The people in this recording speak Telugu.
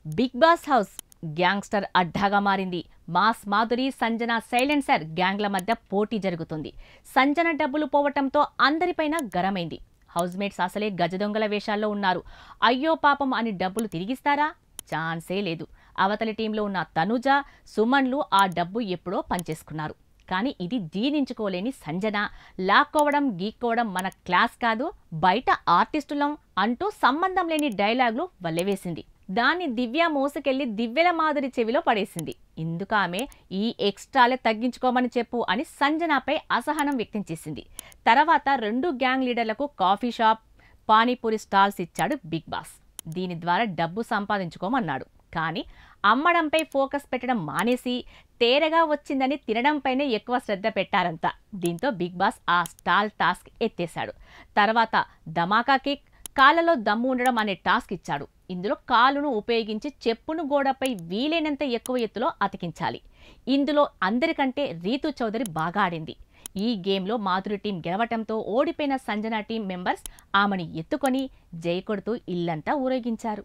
బిగ్ బాస్ హౌస్ గ్యాంగ్స్టర్ అడ్డాగా మారింది. మాస్ మాధురి, సంజన సైలెన్సర్ గ్యాంగ్ల మధ్య పోటీ జరుగుతుంది. సంజన డబ్బులు పోవటంతో అందరిపైన గరమైంది. హౌస్మేట్స్ అసలే గజదొంగల వేషాల్లో ఉన్నారు. అయ్యో పాపం అని డబ్బులు తిరిగిస్తారా? ఛాన్సే లేదు. అవతలి టీంలో ఉన్న తనుజ, సుమన్లు ఆ డబ్బు ఎప్పుడో పంచేసుకున్నారు. కానీ ఇది జీర్ణించుకోలేని సంజన లాక్కోవడం, గీక్కోవడం మన క్లాస్ కాదు, బయట ఆర్టిస్టులం అంటూ సంబంధం లేని డైలాగులు వల్లెవేసింది. దాన్ని దివ్య మోసుకెళ్లి దివ్యల మాధురి చెవిలో పడేసింది. ఇందుకు ఆమె ఈ ఎక్స్ట్రాలే తగ్గించుకోమని చెప్పు అని సంజనపై అసహనం వ్యక్తం చేసింది. తర్వాత 2 గ్యాంగ్ లీడర్లకు కాఫీ షాప్, పానీపూరి స్టాల్స్ ఇచ్చాడు బిగ్ బాస్. దీని ద్వారా డబ్బు సంపాదించుకోమన్నాడు. కానీ అమ్మడంపై ఫోకస్ పెట్టడం మానేసి తేరగా వచ్చిందని తినడంపైనే ఎక్కువ శ్రద్ధ పెట్టారంతా. దీంతో బిగ్ బాస్ ఆ స్టాల్ టాస్క్ ఎత్తేశాడు. తర్వాత ధమాకా కిక్, కాళ్ళలో దమ్ము ఉండడం అనే టాస్క్ ఇచ్చాడు. ఇందులో కాలును ఉపయోగించి చెప్పును గోడపై వీలైనంత ఎక్కువ ఎత్తులో అతికించాలి. ఇందులో అందరికంటే రీతు చౌదరి బాగా ఆడింది. ఈ గేమ్లో మాధురి టీం గెలవటంతో ఓడిపోయిన సంజన టీం మెంబర్స్ ఆమెను ఎత్తుకొని జై కొడుతూ ఇల్లంతా ఊరేగించారు.